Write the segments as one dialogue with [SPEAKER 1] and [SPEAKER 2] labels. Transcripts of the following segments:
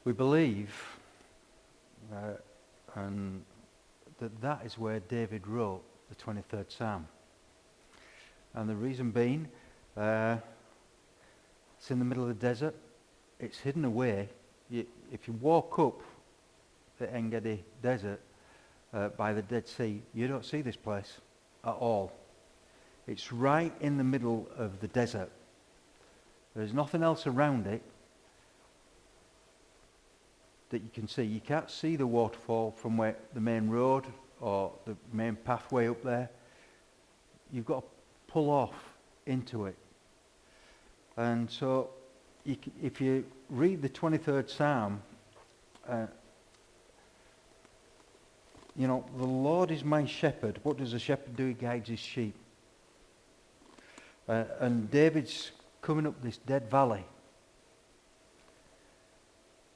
[SPEAKER 1] We believe and that is where David wrote the 23rd Psalm. And the reason being, it's in the middle of the desert. It's hidden away. If you walk up the En-Gedi Desert by the Dead Sea, you don't see this place at all. It's right in the middle of the desert. There's nothing else around it that you can see. You can't see the waterfall from where the main road or the main pathway up there. You've got to pull off into it. And so if you read the 23rd Psalm, the Lord is my shepherd. What does a shepherd do? He guides his sheep. And David's coming up this dead valley.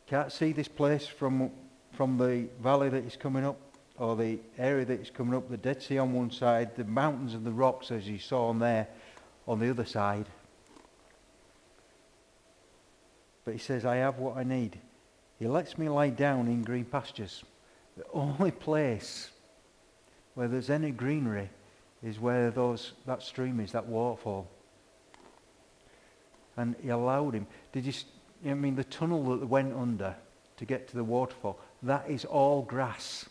[SPEAKER 1] Can't see this place from the valley that he's coming up, or the area that he's coming up, the Dead Sea on one side, the mountains and the rocks as you saw on there on the other side. But he says, I have what I need. He lets me lie down in green pastures. The only place where there's any greenery is where that stream is, that waterfall. And he allowed him. The tunnel that went under to get to the waterfall, that is all grass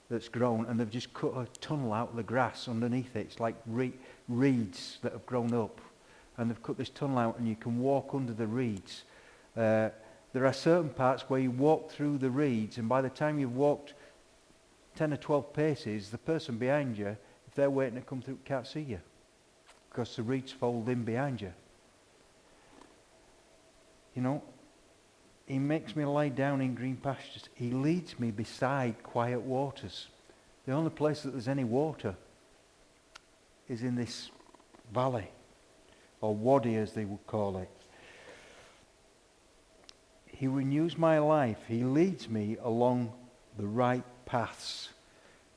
[SPEAKER 1] that's grown, and they've just cut a tunnel out of the grass underneath it. It's like reeds that have grown up, and they've cut this tunnel out, and you can walk under the reeds. There are certain parts where you walk through the reeds, and by the time you've walked 10 or 12 paces, the person behind you, if they're waiting to come through, can't see you because the reeds fold in behind you. He makes me lie down in green pastures. He leads me beside quiet waters. The only place that there's any water is in this valley, or wadi as they would call it. He renews my life. He leads me along the right paths.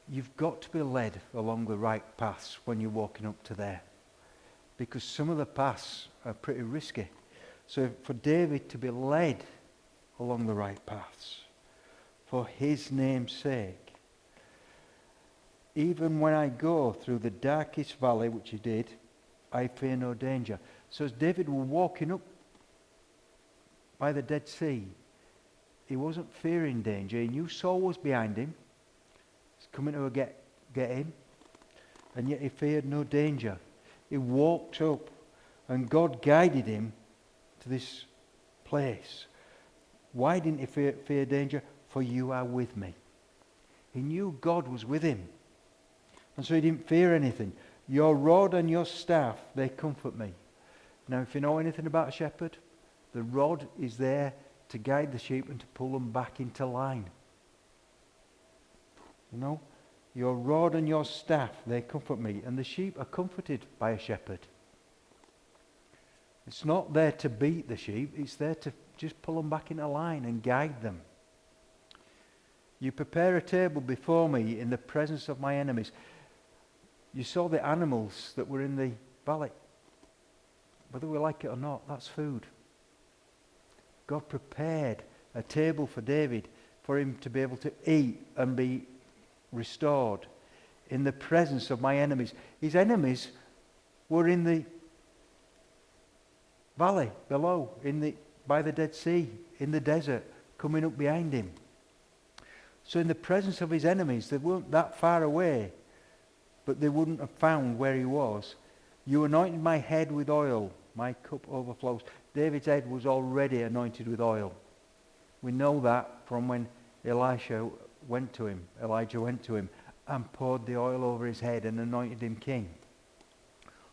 [SPEAKER 1] You've got to be led along the right paths when you're walking up to there, because some of the paths are pretty risky. So for David to be led along the right paths for his name's sake, even when I go through the darkest valley, which he did, I fear no danger. So as David was walking up by the Dead Sea, he wasn't fearing danger. He knew Saul was behind him. He's coming to get him. And yet he feared no danger. He walked up, and God guided him to this place. Why didn't he fear danger? For you are with me. He knew God was with him. And so he didn't fear anything. Your rod and your staff, they comfort me. Now, if you know anything about a shepherd, the rod is there to guide the sheep and to pull them back into line. Your rod and your staff, they comfort me. And the sheep are comforted by a shepherd. It's not there to beat the sheep. It's there to just pull them back into line and guide them. You prepare a table before me in the presence of my enemies. You saw the animals that were in the valley. Whether we like it or not, that's food. God prepared a table for David for him to be able to eat and be restored in the presence of my enemies. His enemies were in the valley below, by the Dead Sea, in the desert, coming up behind him. So in the presence of his enemies, they weren't that far away, but they wouldn't have found where he was. You anointed my head with oil, my cup overflows. David's head was already anointed with oil. We know that from when Elijah went to him and poured the oil over his head and anointed him king.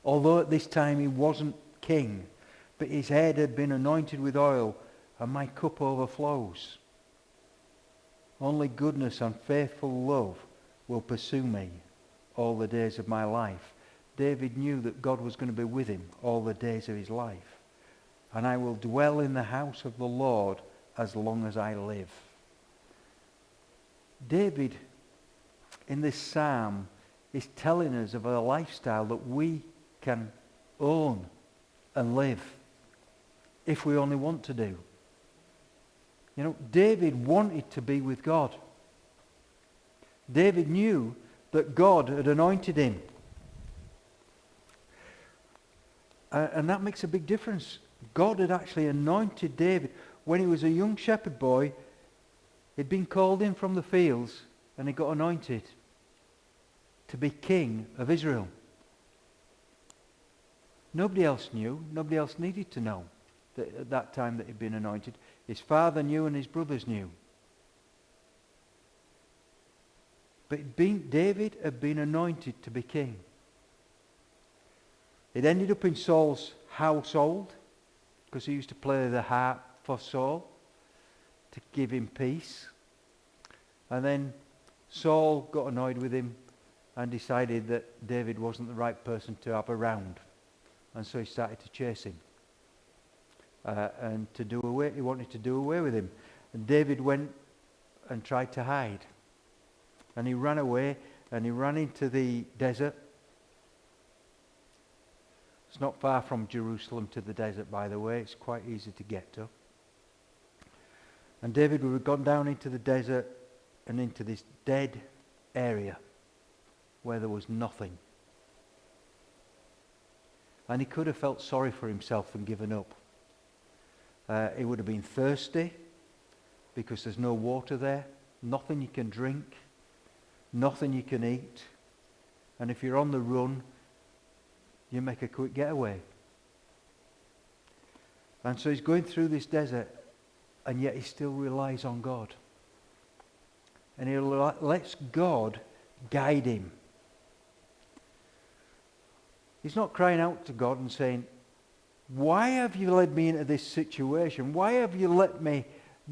[SPEAKER 1] Although at this time he wasn't king, but his head had been anointed with oil, and my cup overflows. Only goodness and faithful love will pursue me all the days of my life. David knew that God was going to be with him all the days of his life. And I will dwell in the house of the Lord as long as I live. David, in this psalm, is telling us of a lifestyle that we can own and live if we only want to do. You know, David wanted to be with God. David knew that God had anointed him. And that makes a big difference. God had actually anointed David. When he was a young shepherd boy, he'd been called in from the fields and he got anointed to be king of Israel. Nobody else knew. Nobody else needed to know that at that time that he'd been anointed. His father knew and his brothers knew. But David had been anointed to be king. It ended up in Saul's household because he used to play the harp for Saul to give him peace. And then Saul got annoyed with him and decided that David wasn't the right person to have around. And so he started to chase him. And he wanted to do away with him. And David went and tried to hide. And he ran away and he ran into the desert. It's not far from Jerusalem to the desert, by the way. It's quite easy to get to. And David would have gone down into the desert and into this dead area where there was nothing. And he could have felt sorry for himself and given up. He would have been thirsty because there's no water there, nothing you can drink, nothing you can eat. And if you're on the run, you make a quick getaway. And so he's going through this desert, and yet he still relies on God. And he lets God guide him. He's not crying out to God and saying, why have you led me into this situation? Why have you let me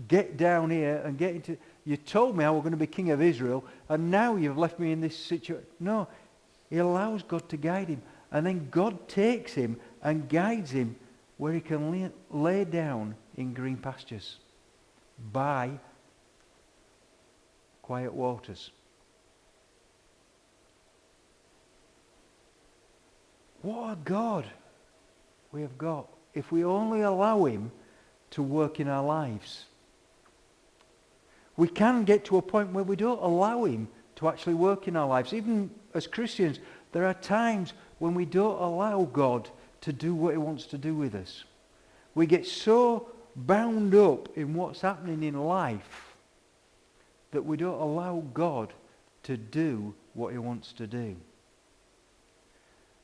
[SPEAKER 1] get down here and get into... You told me I was going to be king of Israel, and now you've left me in this situation. No, he allows God to guide him. And then God takes him and guides him where he can lay down in green pastures by quiet waters. What a God we have got if we only allow him to work in our lives. We can get to a point where we don't allow him to actually work in our lives. Even as Christians, there are times when we don't allow God to do what he wants to do with us. We get so bound up in what's happening in life that we don't allow God to do what he wants to do.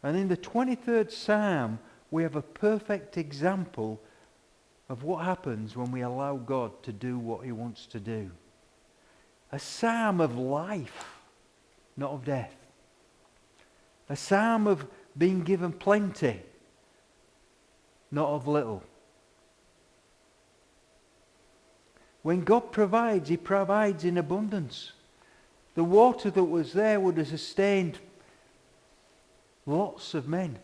[SPEAKER 1] And in the 23rd Psalm, we have a perfect example of what happens when we allow God to do what he wants to do. A psalm of life, not of death. A psalm of being given plenty, not of little. When God provides, he provides in abundance. The water that was there would have sustained lots of men.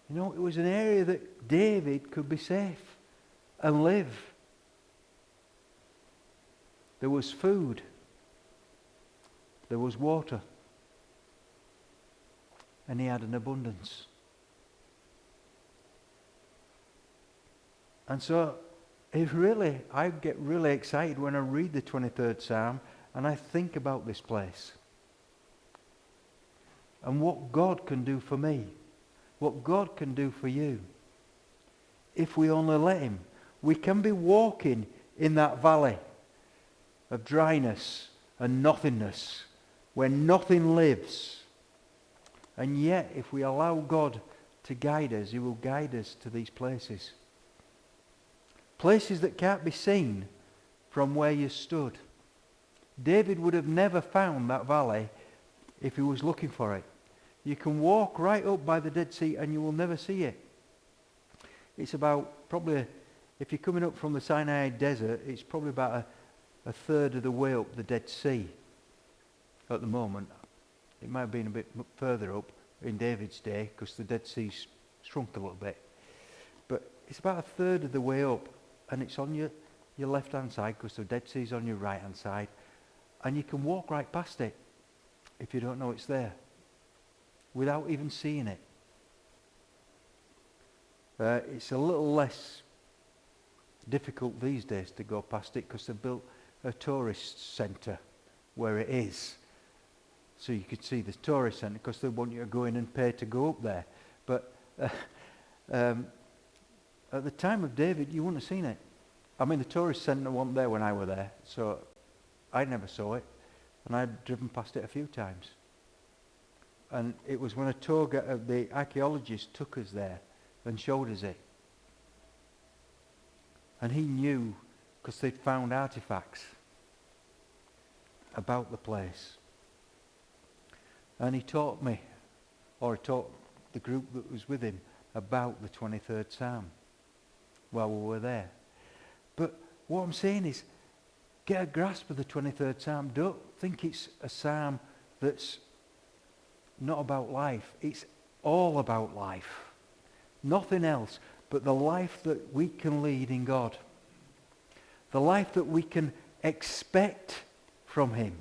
[SPEAKER 1] You know, it was an area that David could be safe and live. There was food. There was water. And he had an abundance. And so I get really excited when I read the 23rd Psalm and I think about this place. And what God can do for me. What God can do for you. If we only let him. We can be walking in that valley of dryness and nothingness, where nothing lives. And yet, if we allow God to guide us, he will guide us to these places. Places that can't be seen from where you stood. David would have never found that valley if he was looking for it. You can walk right up by the Dead Sea and you will never see it. It's about probably, if you're coming up from the Sinai Desert, it's probably about a third of the way up the Dead Sea at the moment. It might have been a bit further up in David's day because the Dead Sea's shrunk a little bit. But it's about a third of the way up, and it's on your left-hand side because the Dead Sea's on your right-hand side. And you can walk right past it if you don't know it's there without even seeing it. It's a little less difficult these days to go past it because they've built a tourist centre where it is. So you could see the tourist centre because they want you to go in and pay to go up there. But at the time of David, you wouldn't have seen it. I mean, the tourist centre wasn't there when I were there, so I never saw it. And I'd driven past it a few times. And it was when a tour guide, the archaeologist took us there and showed us it. And he knew, because they'd found artifacts about the place. And he taught me, or he taught the group that was with him, about the 23rd Psalm while we were there. But what I'm saying is, get a grasp of the 23rd Psalm. Don't think it's a psalm that's not about life. It's all about life. Nothing else but the life that we can lead in God. The life that we can expect from him.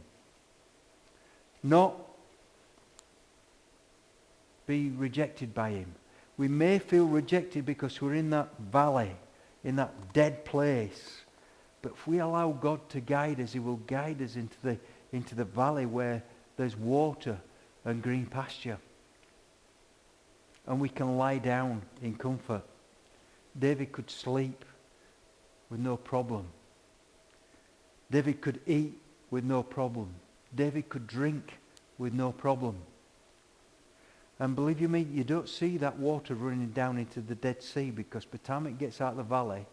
[SPEAKER 1] Not be rejected by him. We may feel rejected because we're in that valley, in that dead place. But if we allow God to guide us, he will guide us into the valley where there's water and green pasture. And we can lie down in comfort. David could sleep with no problem. David could eat with no problem. David could drink with no problem. And believe you me, you don't see that water running down into the Dead Sea because by the time it gets out of the valley,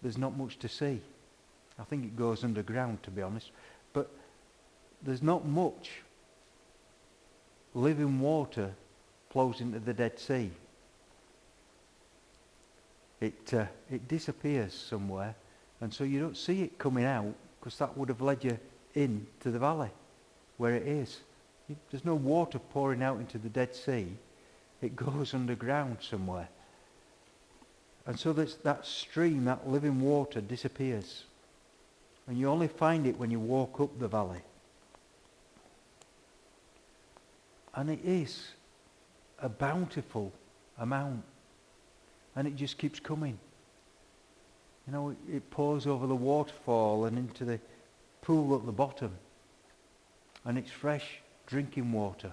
[SPEAKER 1] there's not much to see. I think it goes underground, to be honest. But there's not much living water flows into the Dead Sea. It disappears somewhere, and so you don't see it coming out because that would have led you into the valley where it is. There's no water pouring out into the Dead Sea. It goes underground somewhere. And so that stream, that living water disappears. And you only find it when you walk up the valley. And it is a bountiful amount. And it just keeps coming. You know, it pours over the waterfall and into the pool at the bottom. And it's fresh drinking water.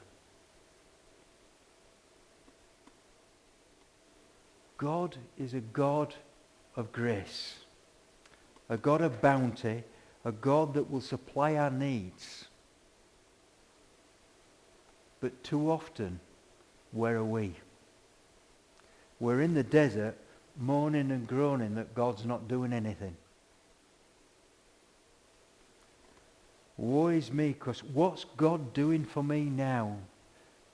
[SPEAKER 1] God is a God of grace, a God of bounty, a God that will supply our needs. But too often, where are we? We're in the desert moaning and groaning that God's not doing anything. Woe is me, because what's God doing for me now?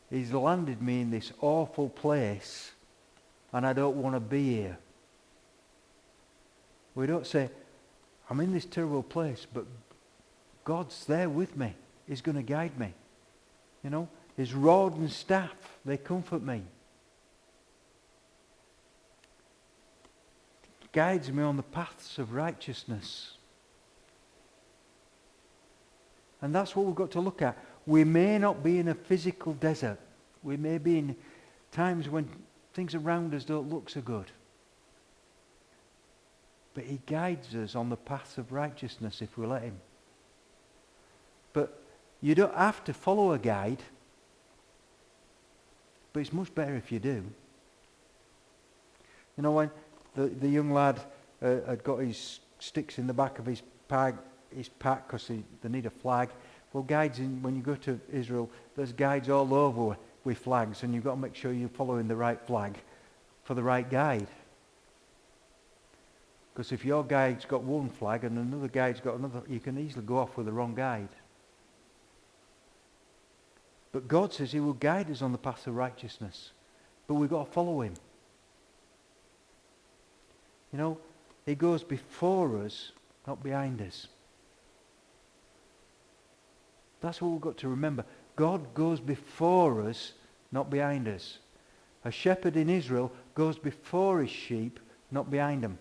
[SPEAKER 1] He's landed me in this awful place and I don't want to be here. We don't say, I'm in this terrible place, but God's there with me. He's going to guide me. You know, his rod and staff, they comfort me. Guides me on the paths of righteousness. And that's what we've got to look at. We may not be in a physical desert. We may be in times when things around us don't look so good. But he guides us on the paths of righteousness if we let him. But you don't have to follow a guide. But it's much better if you do. You know, when the young lad had got his sticks in the back of his pack because they need a flag. Well, guides, when you go to Israel, there's guides all over with flags, and you've got to make sure you're following the right flag for the right guide. Because if your guide's got one flag and another guide's got another, you can easily go off with the wrong guide. But God says he will guide us on the path of righteousness. But we've got to follow him. You know, he goes before us, not behind us. That's what we've got to remember. God goes before us, not behind us. A shepherd in Israel goes before his sheep, not behind them.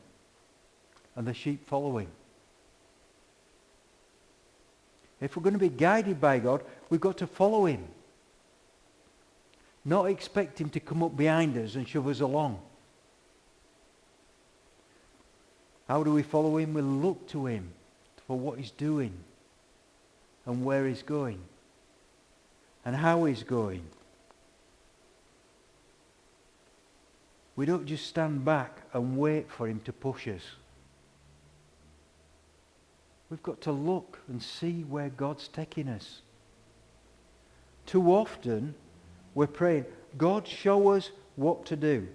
[SPEAKER 1] And the sheep follow him. If we're going to be guided by God, we've got to follow him. Not expect him to come up behind us and shove us along. How do we follow him? We look to him for what he's doing and where he's going and how he's going. We don't just stand back and wait for him to push us. We've got to look and see where God's taking us. Too often we're praying, God, show us what to do.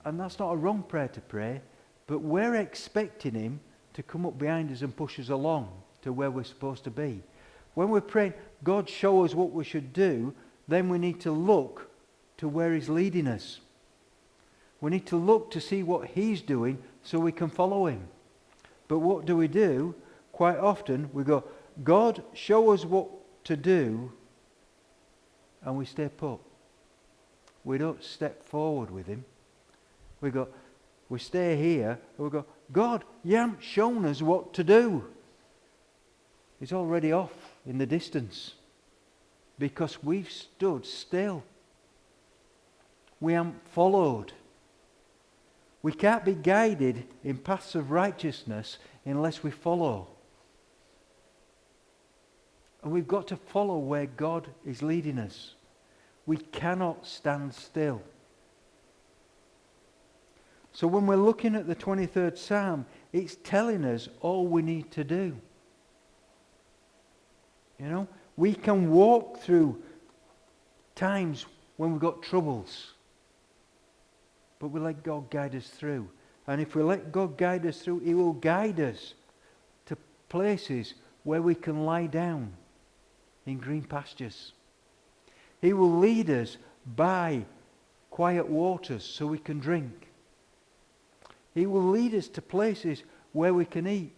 [SPEAKER 1] And that's not a wrong prayer to pray, but we're expecting him to come up behind us and push us along to where we're supposed to be. When we're praying, God, show us what we should do, then we need to look to where he's leading us. We need to look to see what he's doing so we can follow him. But what do? Quite often we go, God, show us what to do, and we stay put. We don't step forward with him. We stay here, and we go, God, you haven't shown us what to do. He's already off in the distance because we've stood still. We haven't followed. We can't be guided in paths of righteousness unless we follow. And we've got to follow where God is leading us. We cannot stand still. So when we're looking at the 23rd Psalm, it's telling us all we need to do. You know, we can walk through times when we've got troubles, but we let God guide us through. And if we let God guide us through, he will guide us to places where we can lie down in green pastures. He will lead us by quiet waters so we can drink. He will lead us to places where we can eat.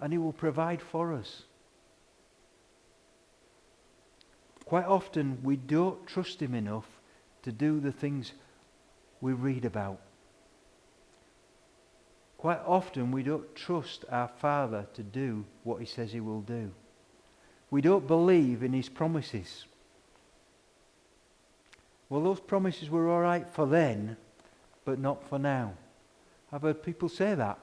[SPEAKER 1] And he will provide for us. Quite often we don't trust him enough to do the things we read about. Quite often we don't trust our Father to do what he says he will do. We don't believe in his promises. Well, those promises were all right for then, but not for now. I've heard people say that.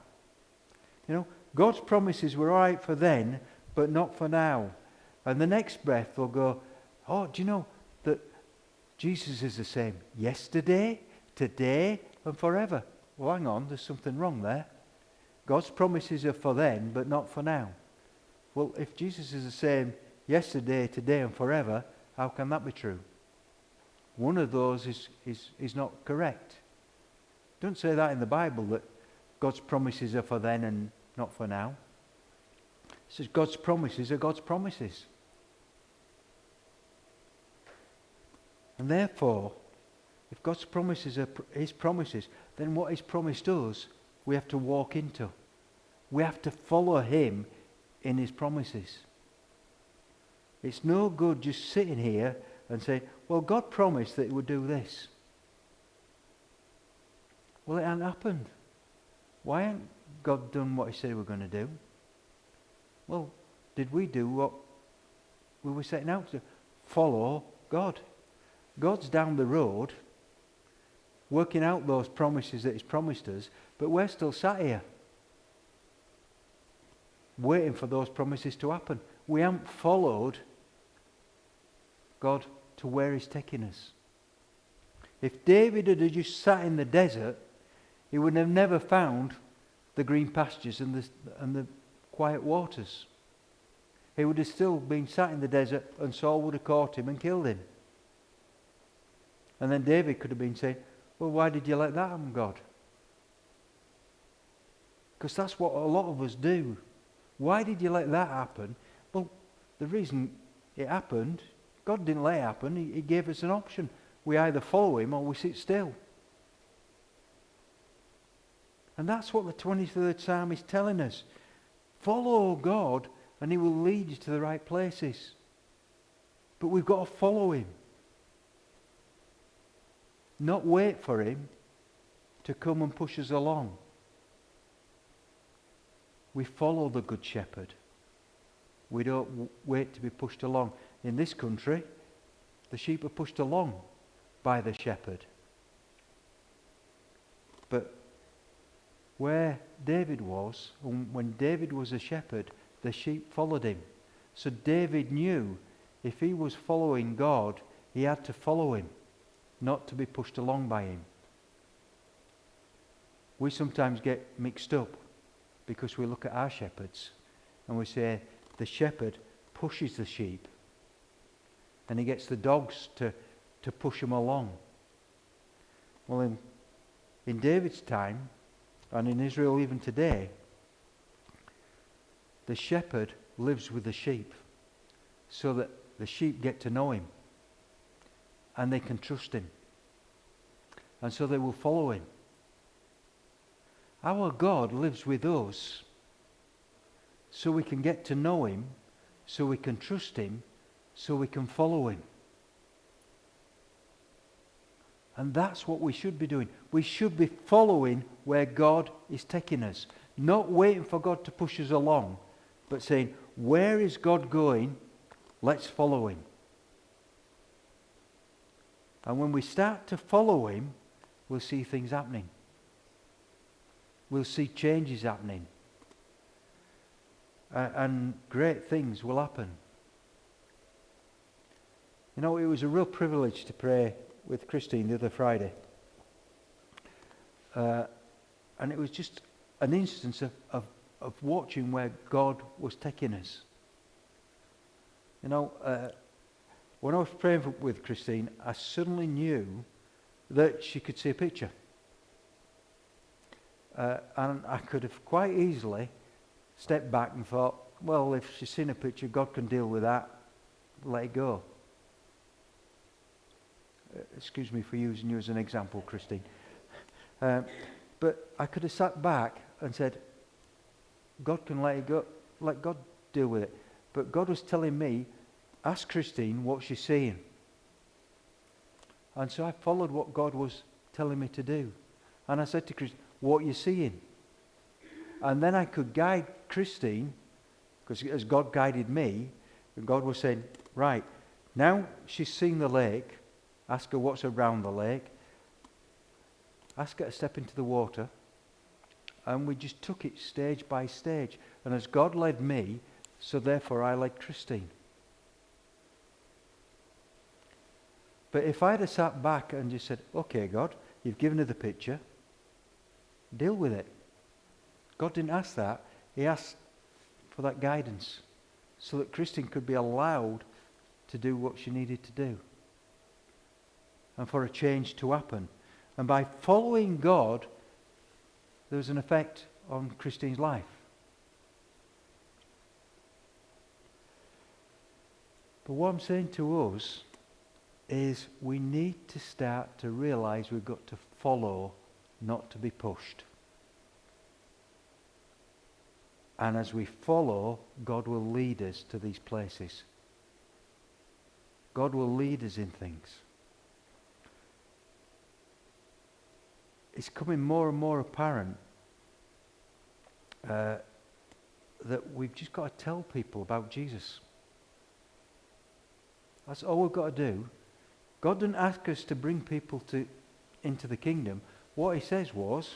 [SPEAKER 1] You know, God's promises were all right for then, but not for now. And the next breath they'll go, oh, do you know that Jesus is the same yesterday, today, and forever? Well, hang on, there's something wrong there. God's promises are for then, but not for now. Well, if Jesus is the same yesterday, today, and forever, how can that be true? One of those is not correct. Don't say that in the Bible, that God's promises are for then and not for now. It says God's promises are God's promises. And therefore, if God's promises are his promises, then what he's promised us, we have to walk into. We have to follow him in his promises. It's no good just sitting here and saying, well, God promised that he would do this. Well, it hasn't happened. Why hasn't God done what he said he was going to do? Well, did we do what we were setting out to do? Follow God. God's down the road working out those promises that he's promised us, but we're still sat here waiting for those promises to happen. We haven't followed God to where he's taking us. If David had just sat in the desert, he would have never found the green pastures and the quiet waters. He would have still been sat in the desert, and Saul would have caught him and killed him. And then David could have been saying, well, why did you let that happen, God? Because that's what a lot of us do. Why did you let that happen? Well, the reason it happened, God didn't let it happen. He gave us an option. We either follow him or we sit still. And that's what the 23rd Psalm is telling us. Follow God and he will lead you to the right places. But we've got to follow him. Not wait for him to come and push us along. We follow the Good Shepherd. We don't wait to be pushed along. In this country, the sheep are pushed along by the shepherd. But where David was, and when David was a shepherd, the sheep followed him. So David knew if he was following God, he had to follow him, not to be pushed along by him. We sometimes get mixed up because we look at our shepherds and we say the shepherd pushes the sheep and he gets the dogs to push him along. Well, in David's time and in Israel even today, the shepherd lives with the sheep so that the sheep get to know him and they can trust him. And so they will follow him. Our God lives with us so we can get to know him, so we can trust him, so we can follow him. And that's what we should be doing. We should be following where God is taking us. Not waiting for God to push us along, but saying, where is God going? Let's follow him. And when we start to follow him, we'll see things happening. We'll see changes happening. And great things will happen. You know, it was a real privilege to pray with Christine the other Friday. And it was just an instance of watching where God was taking us. You know, when I was praying with Christine, I suddenly knew that she could see a picture. And I could have quite easily stepped back and thought, well, if she's seen a picture, God can deal with that. Let it go. Excuse me for using you as an example, Christine. But I could have sat back and said, God can let it go. Let God deal with it. But God was telling me, ask Christine what she's seeing. And so I followed what God was telling me to do. And I said to Christine, what are you seeing? And then I could guide Christine, because as God guided me, God was saying, right, now she's seen the lake, ask her what's around the lake, ask her to step into the water, and we just took it stage by stage. And as God led me, so therefore I led Christine. But if I'd have sat back and just said, okay, God, you've given her the picture, deal with it. God didn't ask that. He asked for that guidance so that Christine could be allowed to do what she needed to do and for a change to happen. And by following God, there was an effect on Christine's life. But what I'm saying to us is we need to start to realize we've got to follow, not to be pushed. And as we follow, God will lead us to these places. God will lead us in things. It's coming more and more apparent that we've just got to tell people about Jesus. That's all we've got to do. God didn't ask us to bring people into the kingdom. What he says was,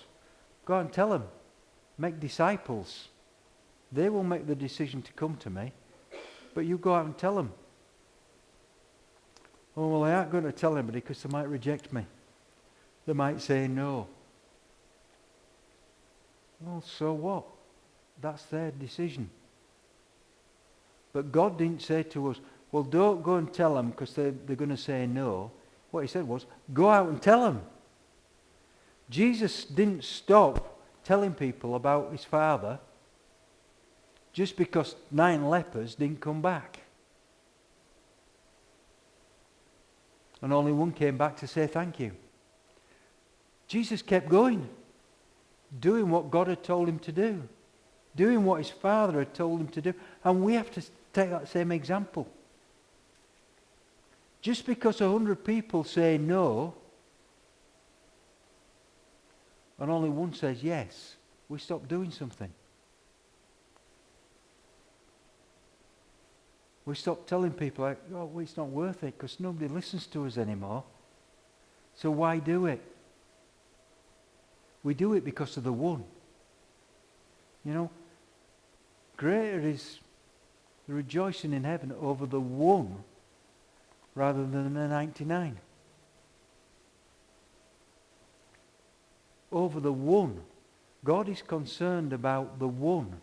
[SPEAKER 1] go out and tell them. Make disciples. They will make the decision to come to me. But you go out and tell them. Oh, well, I aren't going to tell anybody because they might reject me. They might say no. Well, so what? That's their decision. But God didn't say to us, well, don't go and tell them because they're going to say no. What he said was, go out and tell them. Jesus didn't stop telling people about his Father just because 9 lepers didn't come back. And only one came back to say thank you. Jesus kept going, doing what God had told him to do, doing what his Father had told him to do. And we have to take that same example. Just because 100 people say no, and only one says yes, we stop doing something. We stop telling people, like, oh, well, it's not worth it because nobody listens to us anymore. So why do it? We do it because of the one. You know, greater is the rejoicing in heaven over the one rather than the 99. Over the one. God is concerned about the one,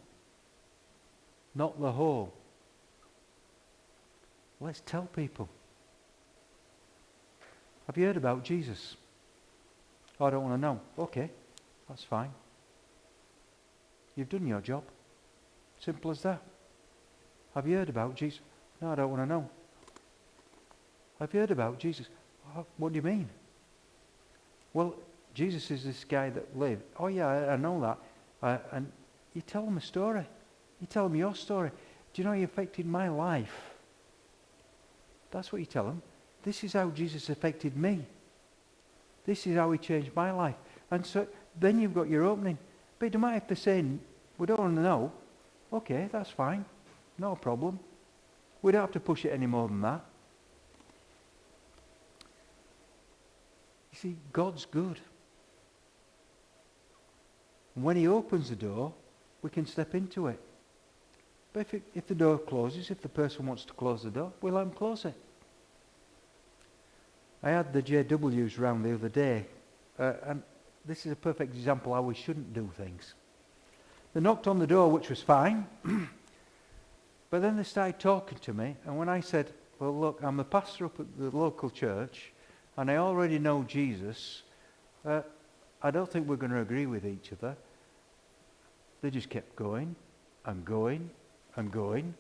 [SPEAKER 1] not the whole. Let's tell people. Have you heard about Jesus? Oh, I don't want to know. Okay, that's fine. You've done your job. Simple as that. Have you heard about Jesus? No, I don't want to know. Have you heard about Jesus? Oh, what do you mean? Well, Jesus is this guy that lived. Oh yeah, I know that. And you tell them a story. You tell them your story. Do you know he affected my life? That's what you tell them. This is how Jesus affected me. This is how he changed my life. And so then you've got your opening. But it don't matter if they're saying, we don't want to know. Okay, that's fine. No problem. We don't have to push it any more than that. You see, God's good. And when he opens the door, we can step into it. But if the door closes, if the person wants to close the door, we'll let them close it. I had the JWs round the other day, and this is a perfect example how we shouldn't do things. They knocked on the door, which was fine, but then they started talking to me, and when I said, well, look, I'm the pastor up at the local church, and I already know Jesus, I don't think we're going to agree with each other. They just kept going and going and going.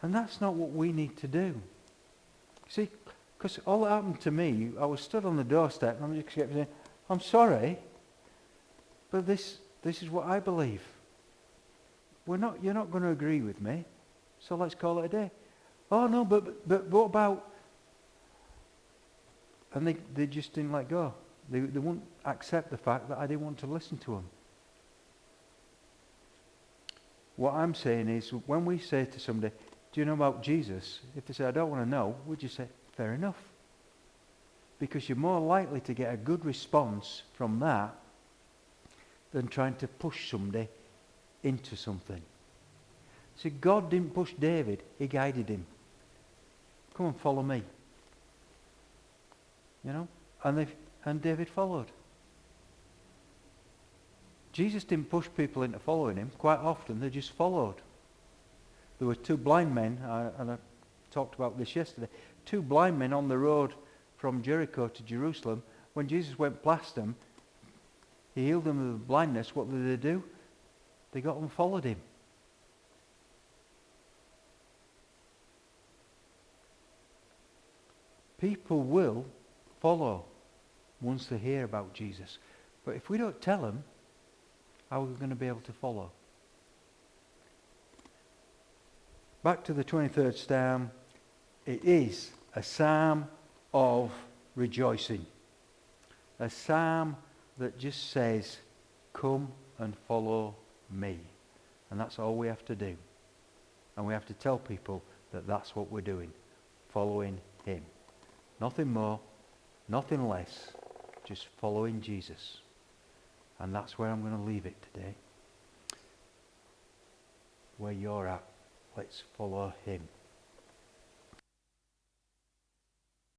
[SPEAKER 1] And that's not what we need to do. See, because all that happened to me, I was stood on the doorstep and I just kept saying, I'm sorry, but this is what I believe. You're not going to agree with me, so let's call it a day. Oh no, but what about? And they just didn't let go. They wouldn't accept the fact that I didn't want to listen to them. What I'm saying is, when we say to somebody, do you know about Jesus? If they say, I don't want to know, we just say, fair enough. Because you're more likely to get a good response from that than trying to push somebody into something. See, God didn't push David, he guided him. Come and follow me. You know? And David followed. Jesus didn't push people into following him. Quite often, they just followed. There were two blind men, and I talked about this yesterday, two blind men on the road from Jericho to Jerusalem. When Jesus went past them, he healed them of blindness. What did they do? They got and followed him. People will follow once they hear about Jesus. But if we don't tell them, how are we going to be able to follow? Back to the 23rd Psalm. It is a psalm of rejoicing. A psalm that just says, come and follow me. And that's all we have to do. And we have to tell people that that's what we're doing. Following him. Nothing more, nothing less. Just following Jesus. And that's where I'm going to leave it today. Where you're at. Let's follow him.